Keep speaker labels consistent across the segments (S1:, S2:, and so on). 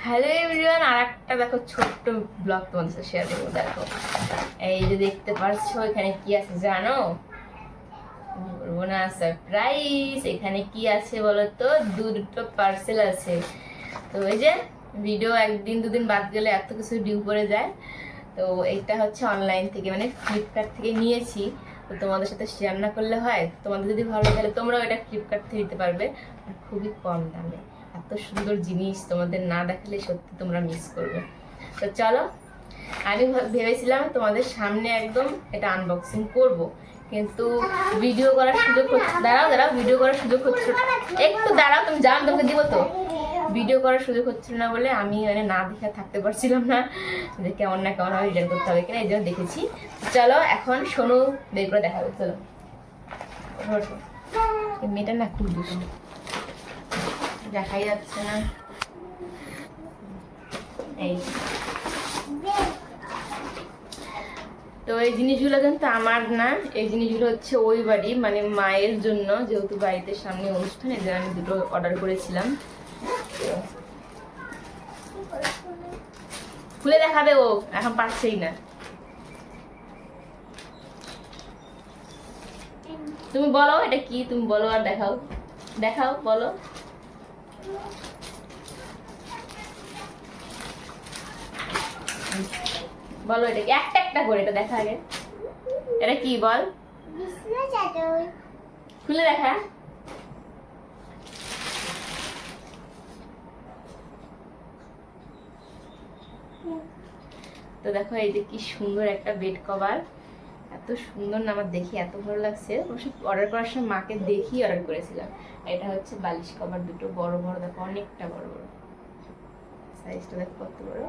S1: Hello everyone, আরেকটা দেখো ছোট্ট ব্লগ তোমাদের সাথে শেয়ার করবো। দেখো এই যে দেখতে পাচ্ছো এখানে কি আছে জানো? বলবো না, সারপ্রাইজ। এখানে কি আছে বলো তো? দুটো পার্সেল আছে। তো ওই যে ভিডিও একদিন দুদিন বাদ গেলে এত কিছু ডিউ করে যায়। তো এইটা হচ্ছে অনলাইন থেকে, মানে ফ্লিপকার্ট থেকে নিয়েছি। তো তোমাদের সাথে শেয়ার না করলে হয়? তোমাদের যদি ভালো লাগে তোমরাও এটা ফ্লিপকার্ট থেকে দিতে পারবে, খুবই কম দামে। এত সুন্দর জিনিস তোমাদের না দেখালে সত্যি তোমরা মিস করবে। তো চলো, আমি ভেবেছিলাম তোমাদের সামনে একদম এটা আনবক্সিং করব, কিন্তু ভিডিও করার সুযোগ হচ্ছে। দাঁড়াও ভিডিও করার সুযোগ হচ্ছে, একটু দাঁড়াও, তুমি যাও, তোমাকে দিব তো। ভিডিও করার সুযোগ হচ্ছিল না বলে আমি মানে না দেখে থাকতে পারছিলাম না যে কেমন না কেমন ভাবে রিটার্ন করতে হবে কিনা, এই জন্য দেখেছি। চলো এখন সোনু বের করে দেখাবে। চলো, মেয়েটা না খুব দুটো দেখাই যাচ্ছে না। এই তো এই জিনিসগুলো কিন্তু আমার না, এই জিনিসগুলো হচ্ছে ওই বাড়ি, মানে মায়ের জন্য, যেহেতু বাড়িতে সামনে অনুষ্ঠান, এদের আমি দুটো অর্ডার করেছিলাম। খুলে দেখাবে ও, এখন পারছেই না। তুমি বলো এটা কি, তুমি বলো আর দেখাও, দেখাও বলো। বলো এটা কি, একটা একটা করে এটা দেখা আগে। এটা কি বল, খুলে দেখা। তো দেখো এই যে কি সুন্দর একটা বেড কভার, এত সুন্দর না, আমার দেখি এত ভালো লাগছে। অবশ্য অর্ডার করার সময় মাকে দেখি অর্ডার করেছিলাম। এটা হচ্ছে বালিশ কভার, দুটো বড় বড়, দেখো অনেকটা বড় বড়, সাইজটা দেখো কত বড়।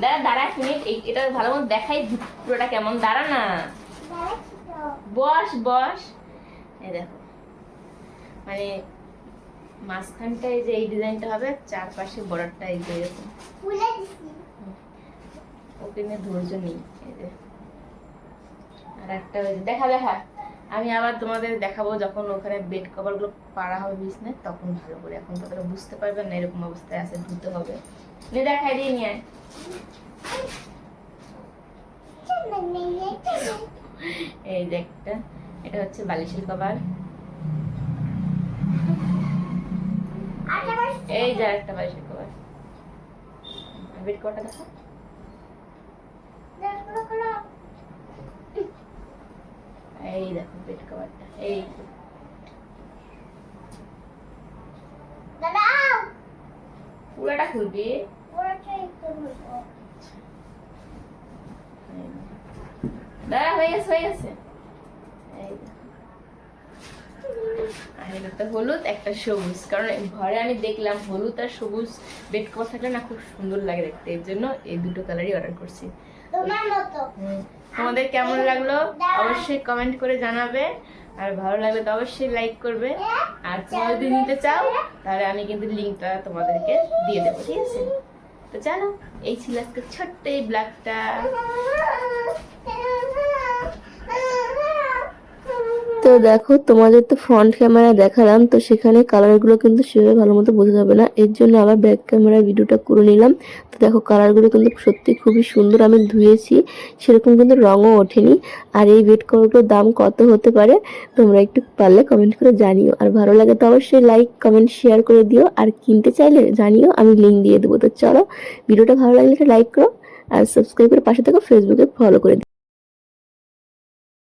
S1: দাঁড়া এক মিনিট, এটা ভালো মতো দেখাই পুরোটা কেমন। দাঁড়া না, বস বস। এই দেখো, মানে মাঝখানটা এই যে এই ডিজাইনটা হবে, চারপাশে বর্ডারটা এই যে এরকম। ওকে নিয়ে ধৈর্য নেই। এই যে আর একটা দেখা দেখা, আমি আবার তোমাদের দেখাবো যখন ওখানে বেড কভার গুলো পাড়া হবে বিছনায়, তখন ভালো করে। এখন তোমরা বুঝতে পারবে না এরকম অবস্থায় আছে, ধুতে হবে। নিয়ে দেখাই দিয়ে নিয়ে এই যে একটা, এটা হচ্ছে বালিশের কভার। এই যে একটা বালিশের কভার, বেড কভারটা দেখো। এই দেখো বেড কভারটা, এই পুরোটা খুলবি। দাঁড়া, হয়ে গেছে হয়ে গেছে। আর একটা হলুদ, একটা সবুজ, কারণ ঘরে আমি দেখলাম হলুদ আর সবুজ বেড কভার থাকলে না খুব সুন্দর লাগে দেখতে, এর জন্য এই দুটো কালারই অর্ডার করছি। তোমাদের কেমন লাগলো অবশ্যই কমেন্ট করে জানাবে, আর ভালো লাগলে তো অবশ্যই লাইক করবে। আর তোমরা যদি নিতে চাও তাহলে আমি কিন্তু লিঙ্কটা তোমাদেরকে দিয়ে দেবো, ঠিক আছে? তো চলো, এই ছিল আজকে ছোট্ট এই ব্লগটা।
S2: তো দেখো, তোমাদের তো ফ্রন্ট ক্যামেরা দেখালাম, তো সেখানে কালারগুলো কিন্তু সেভাবে ভালো মতো বোঝা যাবে না, এর জন্য আবার ব্যাক ক্যামেরা ভিডিওটা করে নিলাম। তো দেখো কালারগুলো কিন্তু সত্যি খুবই সুন্দর, আমি ধুয়েছি সেরকম কিন্তু রঙও ওঠেনি। আর এই বেড কভারগুলোর দাম কত হতে পারে তোমরা একটু পারলে কমেন্ট করে জানিও, আর ভালো লাগে তো অবশ্যই লাইক কমেন্ট শেয়ার করে দিও, আর কিনতে চাইলে জানিও, আমি লিঙ্ক দিয়ে দেবো। তো চলো, ভিডিওটা ভালো লাগলে একটা লাইক করো, আর সাবস্ক্রাইব করে পাশে থাকো, ফেসবুকে ফলো করে দিও।